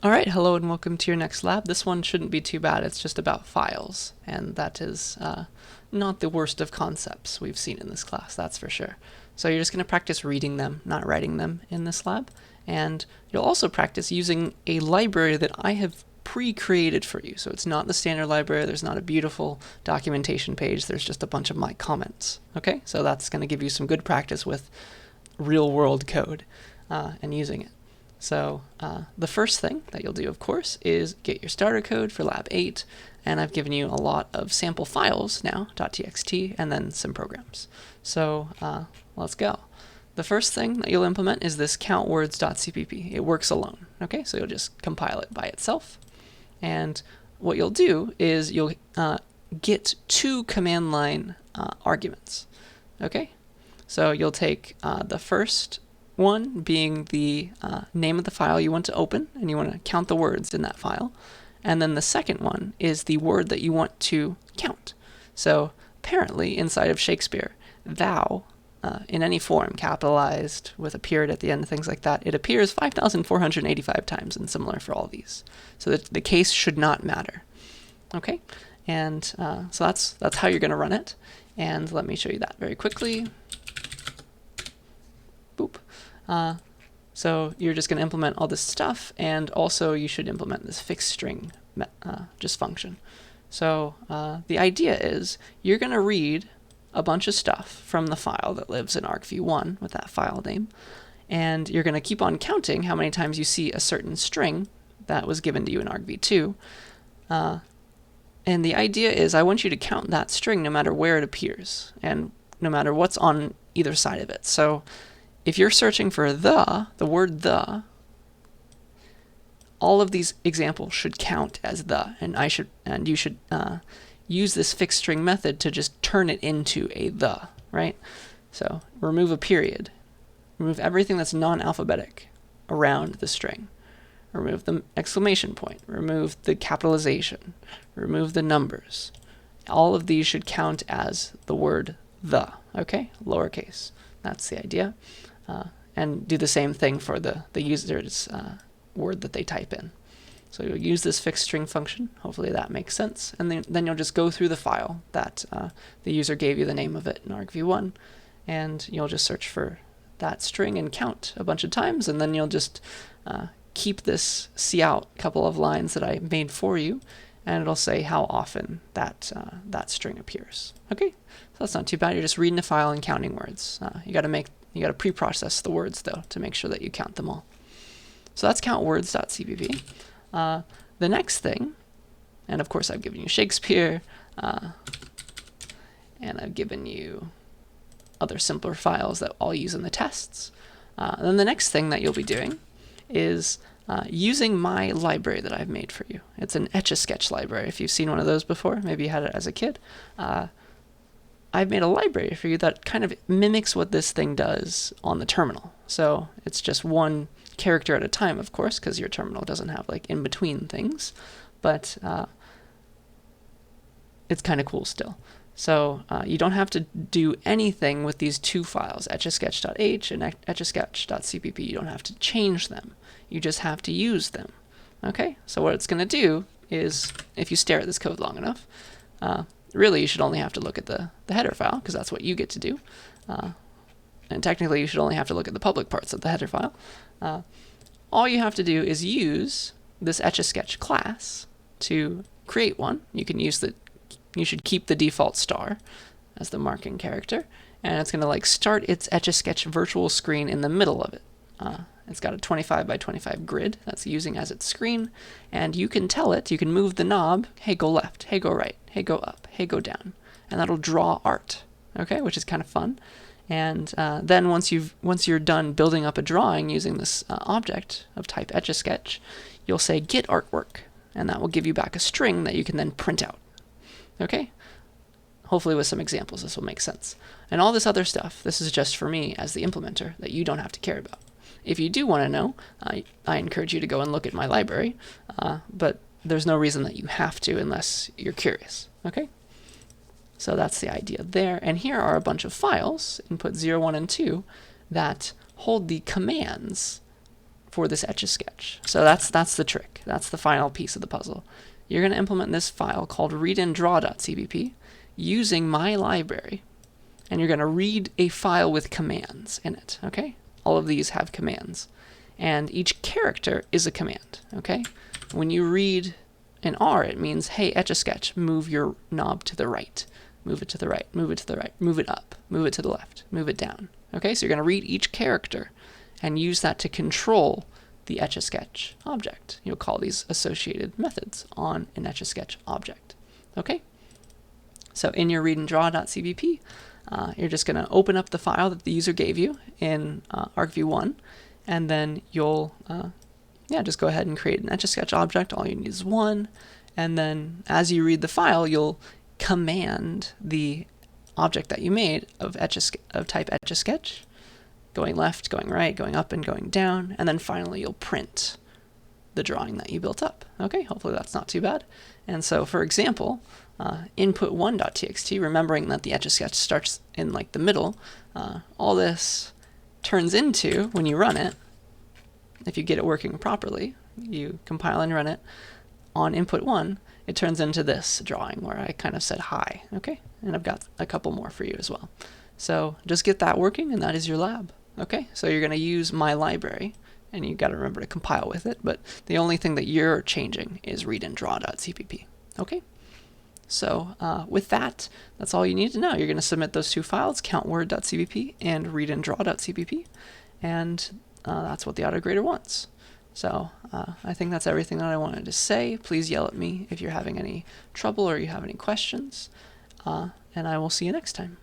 All right, hello and welcome to your next lab. This one shouldn't be too bad. It's just about files, and that is not the worst of concepts we've seen in this class, that's for sure. So you're just going to practice reading them, not writing them in this lab, and you'll also practice using a library that I have pre-created for you. So it's not the standard library, there's not a beautiful documentation page, there's just a bunch of my comments. Okay, so that's going to give you some good practice with real-world code and using it. So the first thing that you'll do, of course, is get your starter code for Lab 8, and I've given you a lot of sample files now, .txt, and then some programs. So let's go. The first thing that you'll implement is this countwords.cpp. It works alone, okay? So you'll just compile it by itself, and what you'll do is you'll get two command line arguments, okay? So you'll take the first one being the name of the file you want to open, and you want to count the words in that file. And then the second one is the word that you want to count. So apparently inside of Shakespeare, thou, in any form, capitalized with a period at the end, things like that, it appears 5,485 times, and similar for all these. So that the case should not matter. Okay? And so that's how you're going to run it. And let me show you that very quickly. Boop. So you're just going to implement all this stuff, and also you should implement this fixed string just function. So the idea is you're going to read a bunch of stuff from the file that lives in argv1 with that file name, and you're going to keep on counting how many times you see a certain string that was given to you in argv2. And the idea is I want you to count that string no matter where it appears, and no matter what's on either side of it. So if you're searching for the word the, all of these examples should count as the, and you should use this fixed string method to just turn it into a the, right? So remove a period, remove everything that's non-alphabetic around the string, remove the exclamation point, remove the capitalization, remove the numbers. All of these should count as the word the, okay? Lowercase. That's the idea. And do the same thing for the user's word that they type in. So you'll use this fixed string function. Hopefully that makes sense. And then you'll just go through the file that the user gave you the name of it in argv1, and you'll just search for that string and count a bunch of times, and then you'll just keep this cout couple of lines that I made for you, and it'll say how often that string appears. Okay, so that's not too bad. You're just reading a file and counting words. You got to pre-process the words though to make sure that you count them all. So that's countwords.cpp. The next thing, and of course I've given you Shakespeare, and I've given you other simpler files that I'll use in the tests. Then the next thing that you'll be doing is using my library that I've made for you. It's an Etch-a-Sketch library. If you've seen one of those before, maybe you had it as a kid. I've made a library for you that kind of mimics what this thing does on the terminal. So it's just one character at a time, of course, because your terminal doesn't have like in-between things, but it's kind of cool still. So you don't have to do anything with these two files, etchasketch.h and etchasketch.cpp. You don't have to change them. You just have to use them. Okay, so what it's going to do is, if you stare at this code long enough, really you should only have to look at the header file, because that's what you get to do. And technically you should only have to look at the public parts of the header file. All you have to do is use this Etch-a-Sketch class to create one. You should keep the default star as the marking character, and it's going to like start its Etch-a-Sketch virtual screen in the middle of it. It's got a 25 by 25 grid that's using as its screen, and you can tell it, you can move the knob, hey go left, hey go right, hey go up, hey go down, and that'll draw art, okay, which is kind of fun. And then once you're done building up a drawing using this object of type Etch-a-Sketch, you'll say get artwork, and that will give you back a string that you can then print out. Okay? Hopefully with some examples this will make sense. And all this other stuff, this is just for me as the implementer that you don't have to care about. If you do want to know, I encourage you to go and look at my library, but there's no reason that you have to unless you're curious. Okay? So that's the idea there. And here are a bunch of files, input 0, 1, and 2, that hold the commands for this Etch-a-Sketch. So that's the trick. That's the final piece of the puzzle. You're going to implement this file called readanddraw.cbp using my library, and you're going to read a file with commands in it. Okay? All of these have commands, and each character is a command. Okay? When you read an R, it means, hey, Etch-a-Sketch, move your knob to the right. Move it to the right, move it to the right, move it up, move it to the left, move it down. Okay, so you're going to read each character and use that to control the Etch-a-Sketch object. You'll call these associated methods on an Etch-a-Sketch object. Okay, so in your readanddraw.cbp, you're just going to open up the file that the user gave you in ArcView 1, and then you'll just go ahead and create an Etch-a-Sketch object. All you need is one, and then as you read the file, you'll command the object that you made of type Etch-a-Sketch, going left, going right, going up, and going down, and then finally you'll print the drawing that you built up. Okay, hopefully that's not too bad. And so, for example, input1.txt, remembering that the Etch-a-Sketch starts in like the middle, all this turns into, when you run it, if you get it working properly, you compile and run it on input 1, it turns into this drawing where I kind of said hi. Okay, and I've got a couple more for you as well. So just get that working, and that is your lab. Okay, so you're going to use my library, and you've got to remember to compile with it, but the only thing that you're changing is readanddraw.cpp. Okay, so with that, that's all you need to know. You're going to submit those two files, countword.cpp and readanddraw.cpp, and that's what the autograder wants. So I think that's everything that I wanted to say. Please yell at me if you're having any trouble or you have any questions, and I will see you next time.